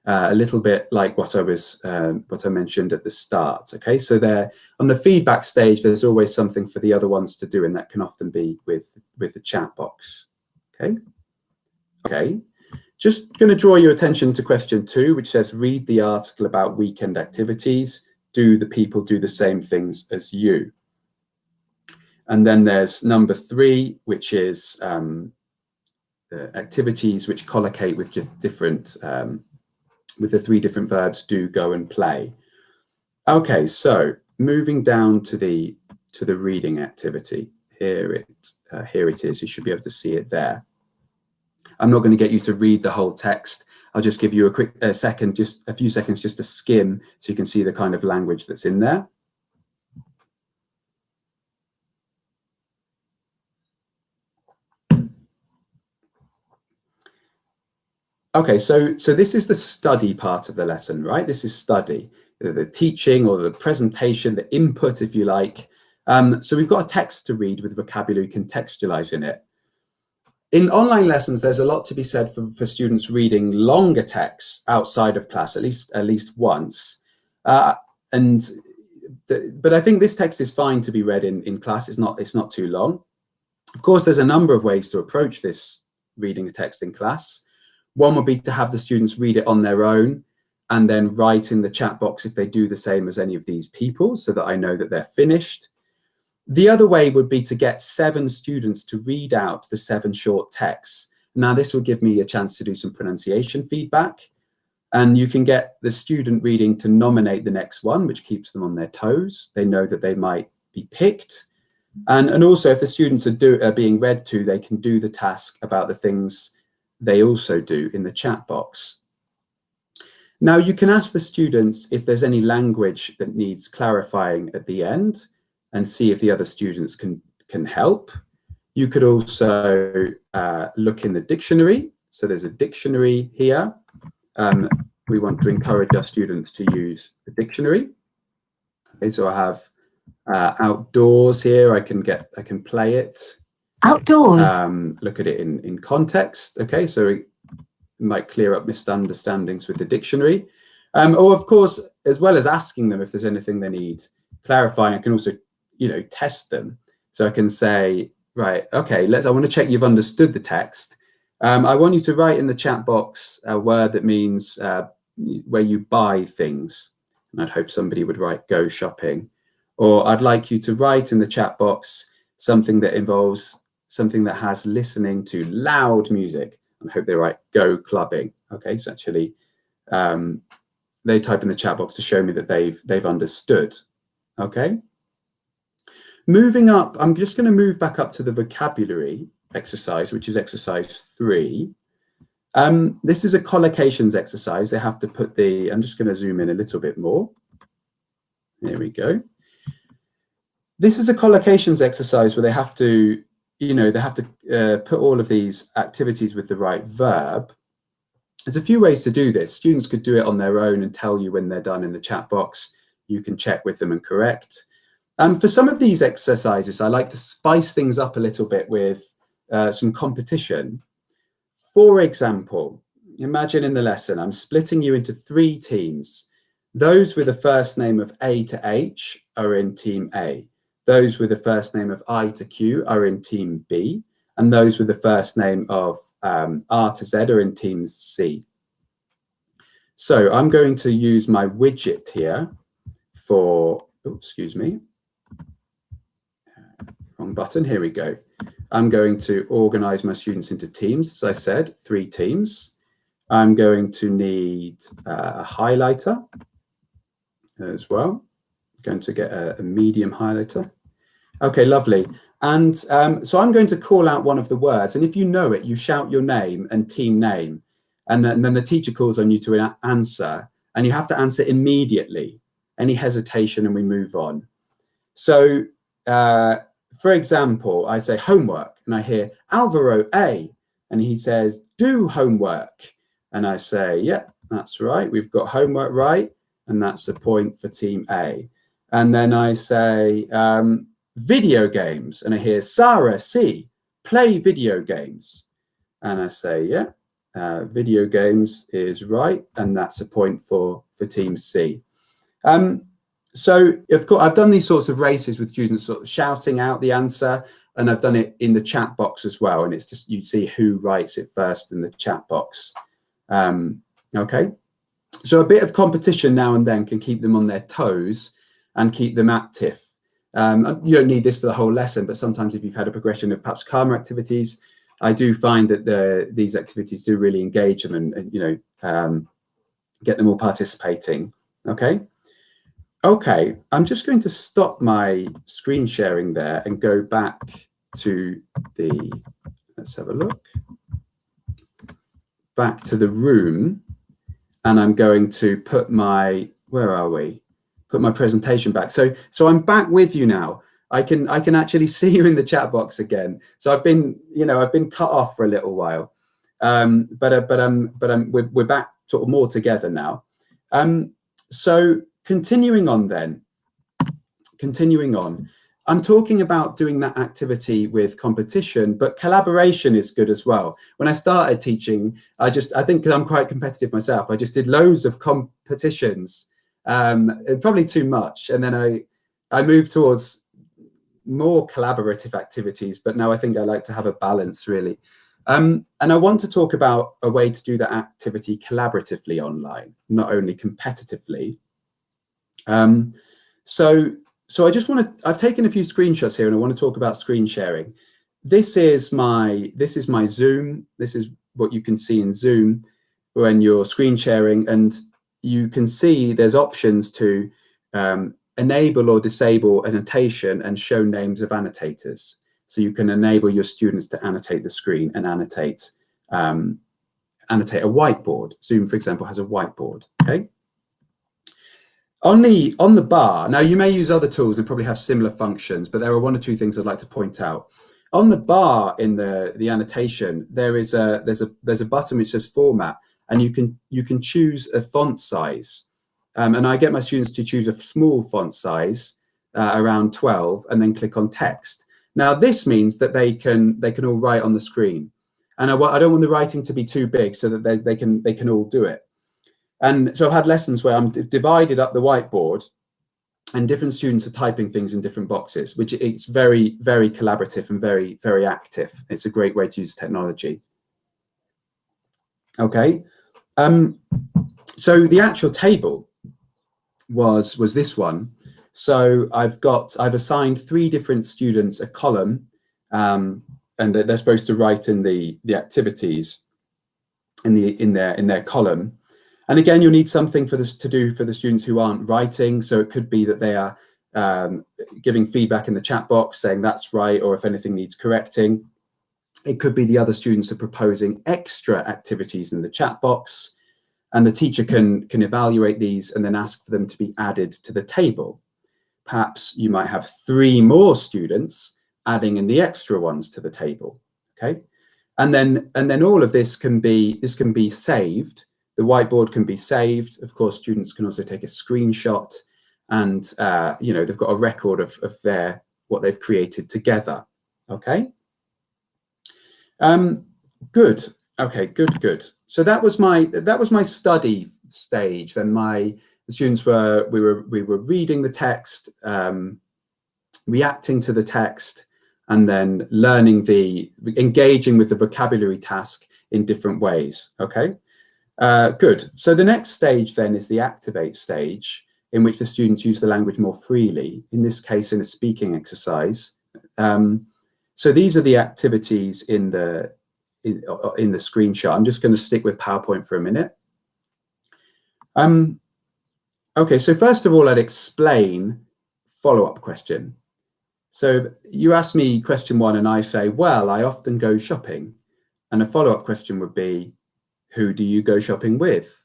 Speaker 1: A little bit like what I mentioned at the start. Okay, so there on the feedback stage, there's always something for the other ones to do, and that can often be with the chat box. Okay. Just going to draw your attention to question 2, which says read the article about weekend activities. Do the people do the same things as you? And then there's number 3, which is activities which collocate with different with the 3 different verbs do, go, and play. Okay, so moving down to the reading activity. Here it is. You should be able to see it there. I'm not going to get you to read the whole text. I'll just give you a quick second, just a few seconds, just to skim so you can see the kind of language that's in there. Okay, so this is the study part of the lesson, right? This is study, the teaching or the presentation, the input, if you like. So we've got a text to read with vocabulary contextualized in it. in online lessons, there's a lot to be said for students reading longer texts outside of class, at least once. But I think this text is fine to be read in class. It's not too long. Of course, there's a number of ways to approach this reading a text in class. One would be to have the students read it on their own and then write in the chat box if they do the same as any of these people, so that I know that they're finished. The other way would be to get 7 students to read out the 7 short texts. Now, this will give me a chance to do some pronunciation feedback. And you can get the student reading to nominate the next one, which keeps them on their toes. They know that they might be picked. And also, if the students are being read to, they can do the task about the things they also do in the chat box. Now, you can ask the students if there's any language that needs clarifying at the end, and see if the other students can help. You could also look in the dictionary. So there's a dictionary here. We want to encourage our students to use the dictionary. Okay, so I have outdoors here. I can play it.
Speaker 2: Outdoors.
Speaker 1: Look at it in context. Okay, so it might clear up misunderstandings with the dictionary. Or of course, as well as asking them if there's anything they need clarifying, I can also test them. So I can say, right, okay, I want to check you've understood the text. I want you to write in the chat box a word that means where you buy things. And I'd hope somebody would write go shopping. Or I'd like you to write in the chat box something that involves something that has listening to loud music. And I hope they write go clubbing. Okay, so actually they type in the chat box to show me that they've understood. Okay. Moving up, I'm just going to move back up to the vocabulary exercise, which is exercise 3. This is a collocations exercise. They have to put I'm just going to zoom in a little bit more. There we go. This is a collocations exercise where they have to, put all of these activities with the right verb. There's a few ways to do this. Students could do it on their own and tell you when they're done in the chat box. You can check with them and correct. For some of these exercises, I like to spice things up a little bit with some competition. For example, imagine in the lesson, I'm splitting you into 3 teams. Those with the first name of A to H are in team A. Those with the first name of I to Q are in team B. And those with the first name of R to Z are in team C. So I'm going to use my widget here for, excuse me. Wrong button, here we go. I'm going to organize my students into teams, as I said, 3 teams. I'm going to need a highlighter as well. I'm going to get a medium highlighter. Okay, lovely. And so I'm going to call out one of the words, and if you know it, you shout your name and team name, and then the teacher calls on you to answer, and you have to answer immediately. Any hesitation and we move on. So, for example, I say homework and I hear Alvaro A, and he says do homework. And I say, yeah, that's right. We've got homework right. And that's a point for team A. And then I say video games, and I hear Sarah C, play video games. And I say, yeah, video games is right. And that's a point for team C. So of course, I've done these sorts of races with students sort of shouting out the answer, and I've done it in the chat box as well. And it's just, you see who writes it first in the chat box. Okay, so a bit of competition now and then can keep them on their toes and keep them active. You don't need this for the whole lesson, but sometimes if you've had a progression of perhaps calmer activities, I do find that these activities do really engage them and get them all participating. Okay. Okay, I'm just going to stop my screen sharing there and go back to let's have a look, back to the room, and I'm going to put my, put my presentation back. So I'm back with you now. I can actually see you in the chat box again. So I've been cut off for a little while, but we're back sort of more together now. So continuing on. I'm talking about doing that activity with competition, but collaboration is good as well. When I started teaching, I think 'cause I'm quite competitive myself, I just did loads of competitions, probably too much. And then I moved towards more collaborative activities, but now I think I like to have a balance, really. And I want to talk about a way to do that activity collaboratively online, not only competitively. So I just want to, I've taken a few screenshots here and I want to talk about screen sharing. This is my Zoom. This is what you can see in Zoom when you're screen sharing, and you can see there's options to enable or disable annotation and show names of annotators. So you can enable your students to annotate the screen and annotate a whiteboard. Zoom, for example, has a whiteboard, okay? On the bar, now you may use other tools and probably have similar functions, but there are one or two things I'd like to point out. On the bar in the annotation, there's a button which says format, and you can choose a font size. And I get my students to choose a small font size, around 12, and then click on text. Now this means that they can all write on the screen, and I don't want the writing to be too big so that they can all do it. And so I've had lessons where I'm divided up the whiteboard and different students are typing things in different boxes, which it's very, very collaborative and very, very active. It's a great way to use technology. Okay. So the actual table was this one. So I've assigned 3 different students a column, and they're supposed to write in the activities in their column. And again, you'll need something for this to do for the students who aren't writing. So it could be that they are giving feedback in the chat box saying that's right, or if anything needs correcting. It could be the other students are proposing extra activities in the chat box, and the teacher can evaluate these and then ask for them to be added to the table. Perhaps you might have 3 more students adding in the extra ones to the table, okay? And then all of this can be saved. The whiteboard can be saved. Of course, students can also take a screenshot, and you know, they've got a record of what they've created together. Okay. Good. Okay. Good. So that was my study stage. Then the students we were reading the text, reacting to the text, and then engaging with the vocabulary task in different ways. Okay. Good. So the next stage then is the activate stage, in which the students use the language more freely, in this case in a speaking exercise. So these are the activities in the screenshot. I'm just going to stick with PowerPoint for a minute. Okay, so first of all, I'd explain follow-up question. So you ask me question 1 and I say, well, I often go shopping. And a follow-up question would be, who do you go shopping with?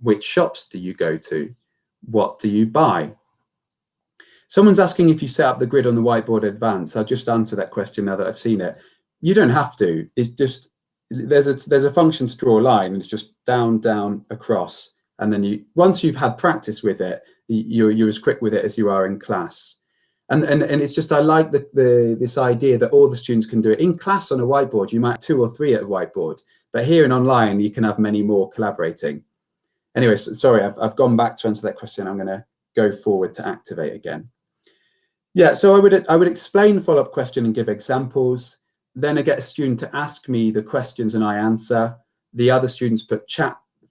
Speaker 1: Which shops do you go to? What do you buy? Someone's asking if you set up the grid on the whiteboard in advance. I'll just answer that question now that I've seen it. You don't have to. It's just, there's a function to draw a line, and it's just down, across. And then once you've had practice with it, you're as quick with it as you are in class. And it's just, I like this idea that all the students can do it. In class on a whiteboard, you might have 2 or 3 at a whiteboard, but here in online, you can have many more collaborating. Anyway, sorry, I've gone back to answer that question. I'm going to go forward to activate again. Yeah, so I would explain the follow-up question and give examples. Then I get a student to ask me the questions and I answer. The other students put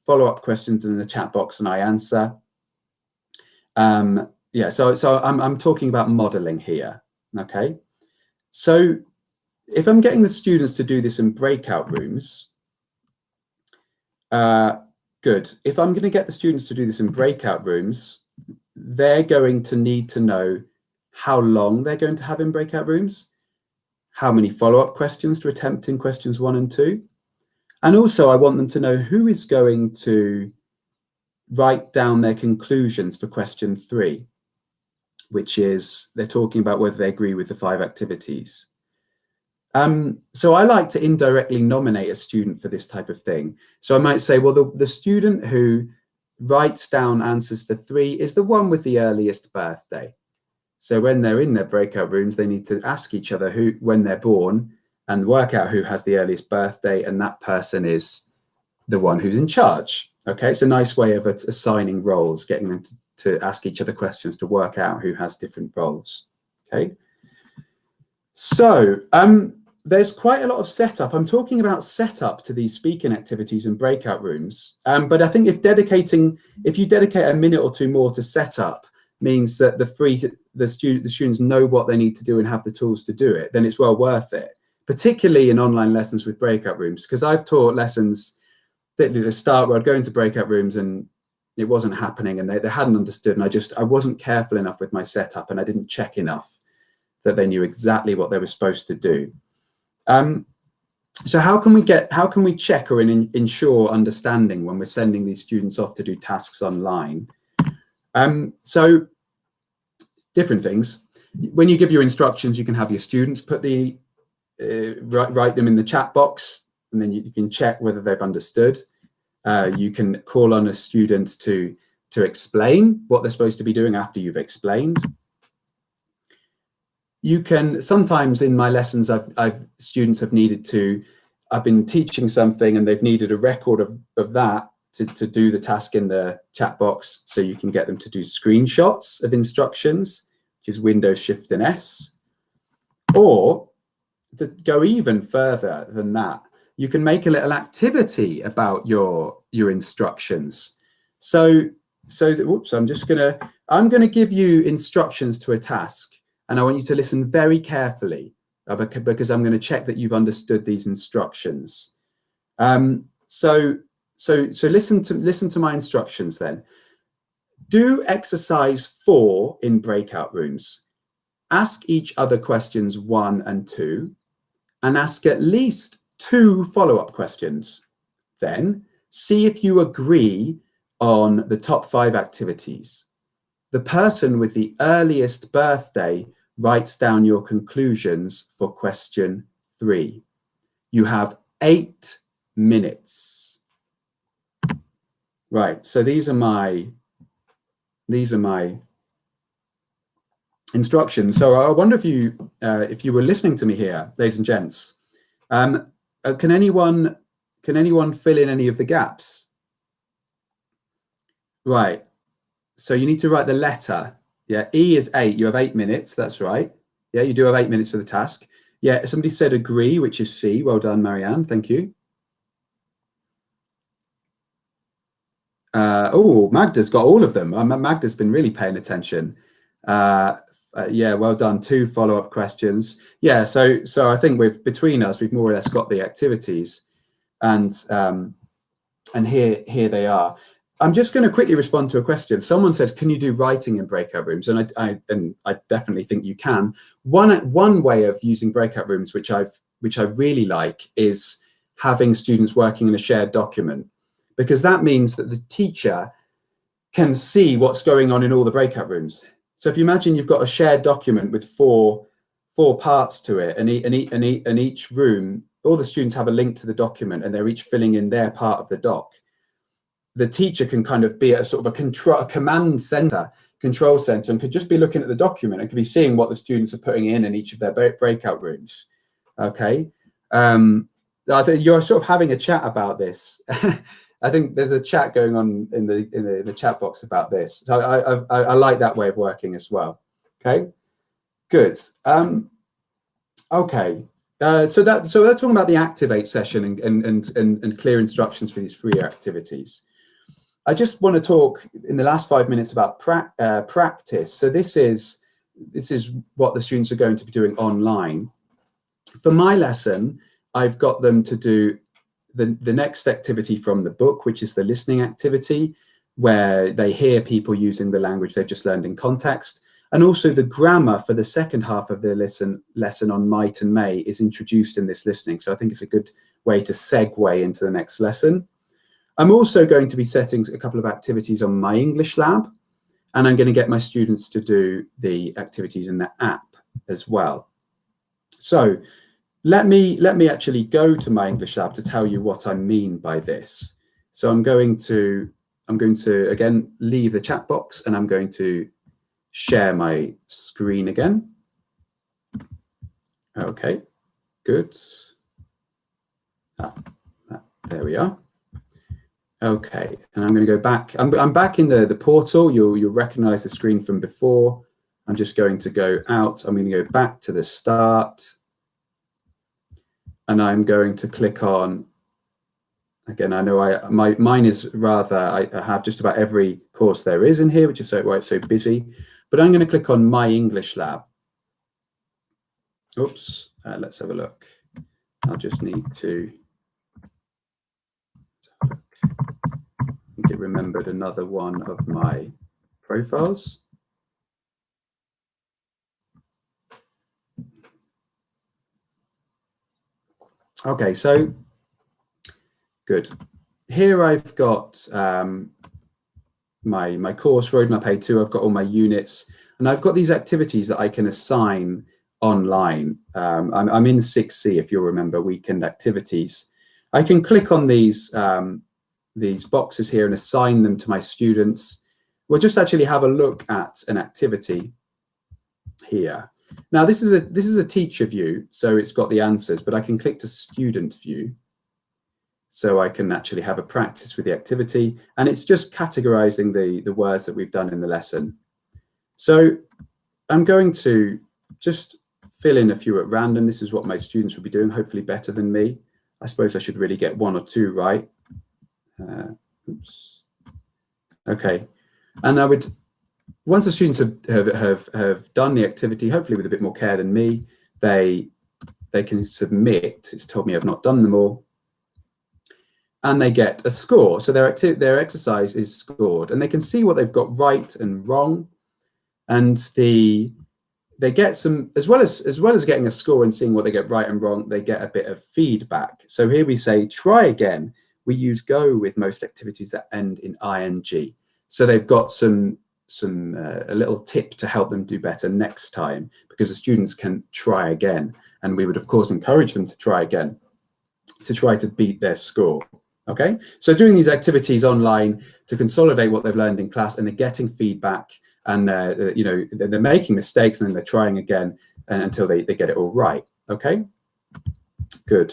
Speaker 1: follow-up questions in the chat box and I answer. Yeah, so I'm talking about modeling here, okay? So if I'm getting the students to do this in breakout rooms, good. If I'm going to get the students to do this in breakout rooms, they're going to need to know how long they're going to have in breakout rooms, how many follow-up questions to attempt in questions 1 and 2. And also I want them to know who is going to write down their conclusions for question 3, which is they're talking about whether they agree with the 5 activities. So I like to indirectly nominate a student for this type of thing. So I might say, well, the student who writes down answers for 3 is the one with the earliest birthday. So when they're in their breakout rooms, they need to ask each other when they're born and work out who has the earliest birthday, and that person is the one who's in charge. Okay, it's a nice way of assigning roles, getting them to ask each other questions to work out who has different roles. Okay, so there's quite a lot of setup. I'm talking about setup to these speaking activities and breakout rooms, but I think if you dedicate a minute or two more to setup, means that the students know what they need to do and have the tools to do it, then it's well worth it, particularly in online lessons with breakout rooms, because I've taught lessons at the start where I'd go into breakout rooms and it wasn't happening and they hadn't understood, and I wasn't careful enough with my setup, and I didn't check enough that they knew exactly what they were supposed to do. So how can we check or ensure understanding when we're sending these students off to do tasks online? So different things. When you give your instructions, you can have your students put write them in the chat box, and then you can check whether they've understood. You can call on a student to explain what they're supposed to be doing after you've explained. You can, sometimes in my lessons, students have I've been teaching something and they've needed a record of that to do the task in the chat box, so you can get them to do screenshots of instructions, which is Windows Shift and S. Or to go even further than that, you can make a little activity about your instructions. So whoops, I'm gonna give you instructions to a task, and I want you to listen very carefully because I'm going to check that you've understood these instructions. So listen to my instructions then. Do exercise 4 in breakout rooms. Ask each other questions 1 and 2, and ask at least 2 follow-up questions. Then see if you agree on the top 5 activities. The person with the earliest birthday writes down your conclusions for question 3. You have 8 minutes. Right, so these are my instructions. So I wonder if you were listening to me here, ladies and gents. Can anyone fill in any of the gaps? Right. So you need to write the letter. Yeah, E is 8. You have 8 minutes. That's right. Yeah, you do have 8 minutes for the task. Yeah, somebody said agree, which is C. Well done, Marianne. Thank you. Oh, Magda's got all of them. Magda's been really paying attention. Yeah, well done. 2 follow-up questions. Yeah, so I think between us, we've more or less got the activities, and here they are. I'm just going to quickly respond to a question. Someone says, "Can you do writing in breakout rooms?" And I definitely think you can. One way of using breakout rooms, which I really like, is having students working in a shared document, because that means that the teacher can see what's going on in all the breakout rooms. So if you imagine you've got a shared document with four parts to it, and each room, all the students have a link to the document, and they're each filling in their part of the doc. The teacher can kind of be a sort of a command center, control center, and could just be looking at the document and could be seeing what the students are putting in each of their breakout rooms. Okay, I think you're sort of having a chat about this. I think there's a chat going on in the chat box about this. So I like that way of working as well. Okay, good. Okay. So we're talking about the activate session and clear instructions for these 3 activities. I just want to talk in the last 5 minutes about practice. So this is what the students are going to be doing online. For my lesson, I've got them to do the next activity from the book, which is the listening activity, where they hear people using the language they've just learned in context. And also the grammar for the second half of the lesson on might and may is introduced in this listening. So I think it's a good way to segue into the next lesson. I'm also going to be setting a couple of activities on my English lab, and I'm going to get my students to do the activities in the app as well. So let me actually go to my English lab to tell you what I mean by this. So I'm going to again leave the chat box, and I'm going to share my screen again. Okay, good. There we are. Okay, and I'm going to go back. I'm back in the portal. You'll recognize the screen from before. I'm just going to go out. I'm going to go back to the start. And I'm going to click on, again, I know mine is rather, I have just about every course there is in here, which is why it's so busy. But I'm going to click on My English Lab. Oops, let's have a look. I'll just need to, I think it remembered another one of my profiles. Okay, so good. Here I've got my course roadmap A2. I've got all my units, and I've got these activities that I can assign online. I'm in 6C, if you'll remember, weekend activities. I can click on these boxes here and assign them to my students. We'll just actually have a look at an activity here. Now this is a teacher view, so it's got the answers, but I can click to student view. So I can actually have a practice with the activity, and it's just categorizing the words that we've done in the lesson. So I'm going to just fill in a few at random. This is what my students will be doing, hopefully better than me. I suppose I should really get one or two right. Oops. Okay, and I would, once the students have done the activity, hopefully with a bit more care than me, they can submit. It's told me I've not done them all. And they get a score. So their exercise is scored, and they can see what they've got right and wrong. And they get some, as well as getting a score and seeing what they get right and wrong, they get a bit of feedback. So here we say, try again. We use go with most activities that end in ing. So they've got a little tip to help them do better next time, because the students can try again. And we would, of course, encourage them to try again, to try to beat their score. Okay, so doing these activities online to consolidate what they've learned in class, and they're getting feedback, and they're making mistakes, and then they're trying again until they get it all right. Okay, good.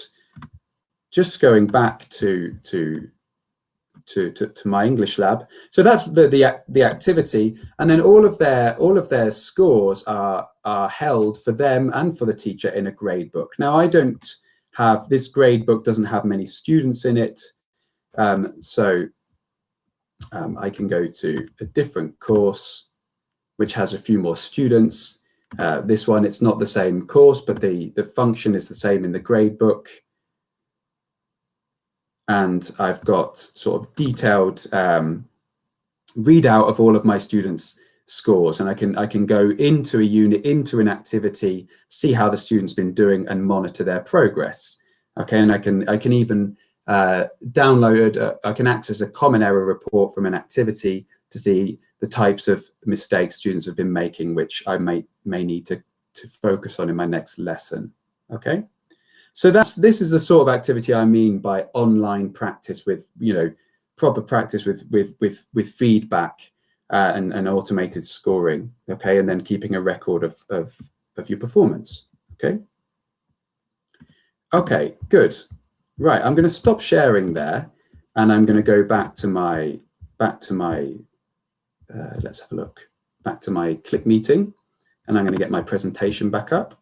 Speaker 1: Just going back to my English lab. So that's the activity, and then all of their scores are held for them and for the teacher in a grade book. Now I don't have, this grade book doesn't have many students in it. So I can go to a different course which has a few more students. This one, it's not the same course, but the function is the same in the grade book. And I've got sort of detailed readout of all of my students' scores, and I can go into a unit, into an activity, see how the student's been doing, and monitor their progress. Okay, and I can even download, I can access a common error report from an activity to see the types of mistakes students have been making, which I may need to focus on in my next lesson. Okay, so this is the sort of activity I mean by online practice with, proper practice with feedback and automated scoring. Okay, and then keeping a record of your performance. Okay. Okay, good. Right, I'm going to stop sharing there, and I'm going to go back to my let's have a look, back to my Click meeting, and I'm going to get my presentation back up.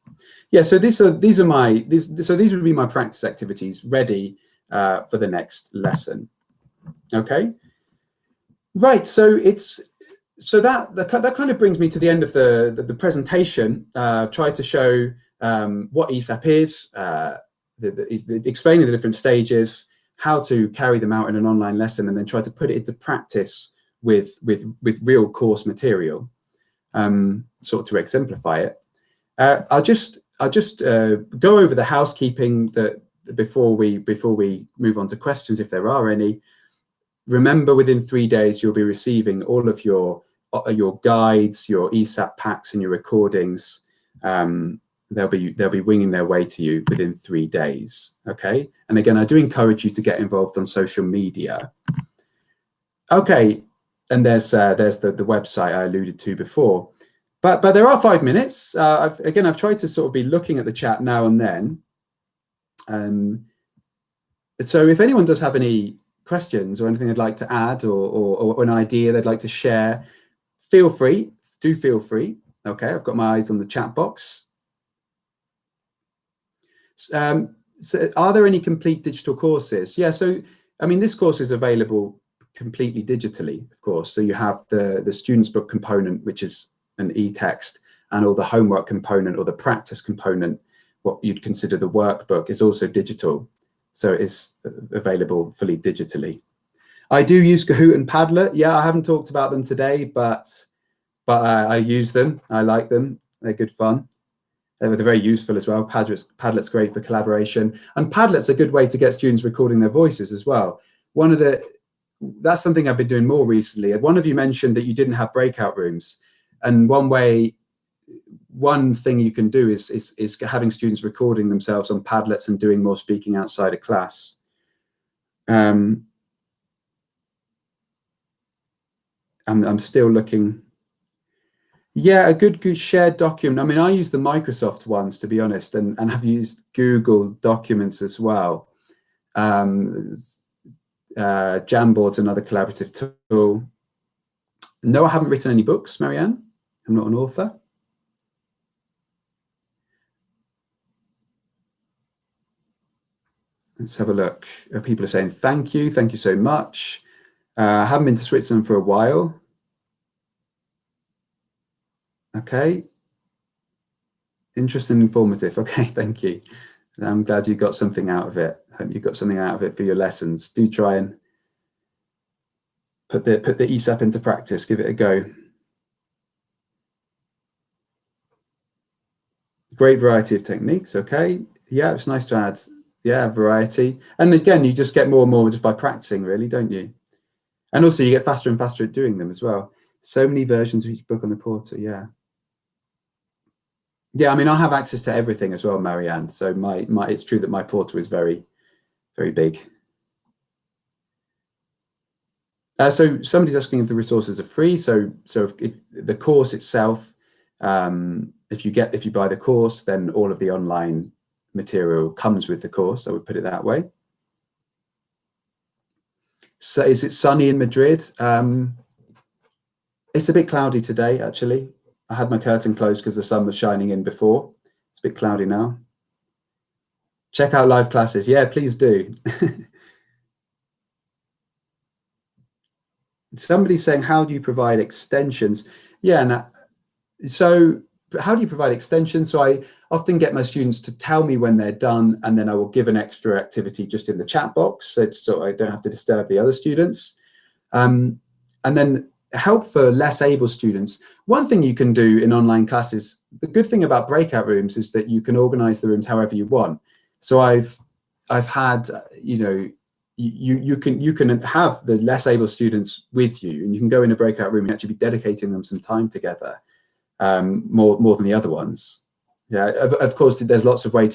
Speaker 1: Yeah, so these would be my practice activities ready for the next lesson. Okay, right. So that kind of brings me to the end of the presentation. Try to show what ESAP is. Explaining the different stages, how to carry them out in an online lesson, and then try to put it into practice with real course material, sort of to exemplify it. I'll just go over the housekeeping that before we move on to questions, if there are any. Remember, within 3 days you'll be receiving all of your guides, your ESAP packs, and your recordings. They'll be winging their way to you within 3 days. Okay, and again, I do encourage you to get involved on social media. Okay, and there's the website I alluded to before. But there are 5 minutes. I've tried to sort of be looking at the chat now and then. So if anyone does have any questions or anything they'd like to add, or an idea they'd like to share, feel free. Do feel free. Okay, I've got my eyes on the chat box. So are there any complete digital courses? Yeah, so I mean, this course is available completely digitally, of course. So you have the students book component, which is an e-text, and all the homework component or the practice component, what you'd consider the workbook, is also digital. So it is available fully digitally. I do use Kahoot and Padlet. Yeah, I haven't talked about them today, but I use them. I like them. They're good fun. They're very useful as well. Padlet's great for collaboration, and Padlet's a good way to get students recording their voices as well. That's something I've been doing more recently. One of you mentioned that you didn't have breakout rooms, and one thing you can do is having students recording themselves on Padlets and doing more speaking outside of class. I'm still looking. Yeah, a good shared document. I mean, I use the Microsoft ones, to be honest, and I've used Google Documents as well. Jamboard's another collaborative tool. No, I haven't written any books, Marianne. I'm not an author. Let's have a look. People are saying thank you so much. I haven't been to Switzerland for a while. Okay. Interesting and informative. Okay, thank you. I'm glad you got something out of it. I hope you got something out of it for your lessons. Do try and put the ESAP into practice. Give it a go. Great variety of techniques. Okay. Yeah, it's nice to add. Yeah, variety. And again, you just get more and more just by practicing, really, don't you? And also you get faster and faster at doing them as well. So many versions of each book on the portal. Yeah. Yeah, I mean, I have access to everything as well, Marianne. So it's true that my portal is very, very big. So somebody's asking if the resources are free. So if the course itself, if you buy the course, then all of the online material comes with the course. I would put it that way. So is it sunny in Madrid? It's a bit cloudy today, actually. I had my curtain closed because the sun was shining in before. It's a bit cloudy now. Check out live classes. Yeah, please do. Somebody's saying, how do you provide extensions? Yeah, so how do you provide extensions? So I often get my students to tell me when they're done, and then I will give an extra activity just in the chat box, so I don't have to disturb the other students. And then help for less able students. One thing you can do in online classes, the good thing about breakout rooms is that you can organize the rooms however you want. So I've had, you know, you can have the less able students with you, and you can go in a breakout room and actually be dedicating them some time together, more than the other ones. Yeah, of course, there's lots of ways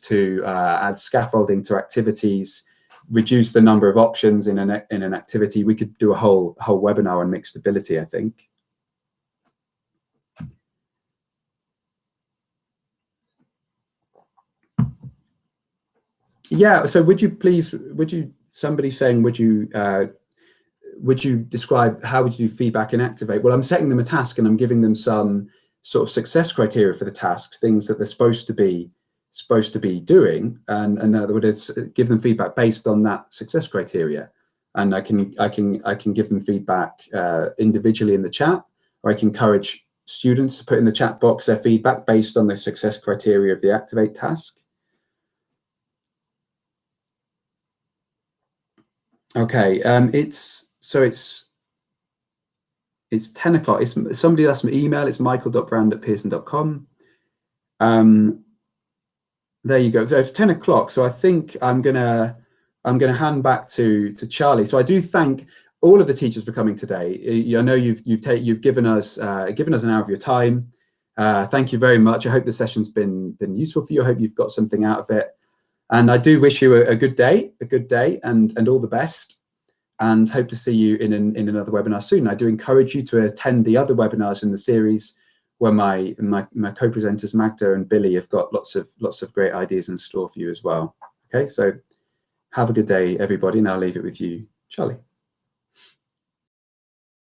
Speaker 1: to add scaffolding to activities, reduce the number of options in an activity. We could do a whole webinar on mixed ability, I think. Yeah, so somebody's saying, would you describe, how would you do feedback in Activate? Well, I'm setting them a task and I'm giving them some sort of success criteria for the tasks, things that they're supposed to be doing, and in other words, give them feedback based on that success criteria. And I can give them feedback individually in the chat, or I can encourage students to put in the chat box their feedback based on the success criteria of the Activate task. Okay, it's 10 o'clock. Somebody asked me email. It's michael.brand@pearson.com. There you go. So it's 10 o'clock. So I think I'm gonna hand back to Charlie. So I do thank all of the teachers for coming today. I know you've given us an hour of your time. Thank you very much. I hope the session's been useful for you. I hope you've got something out of it. And I do wish you a good day, and all the best. and hope to see you in another webinar soon. I do encourage you to attend the other webinars in the series, where my co-presenters Magda and Billy have got lots of great ideas in store for you as well. Okay, so have a good day, everybody, and I'll leave it with you, Charlie.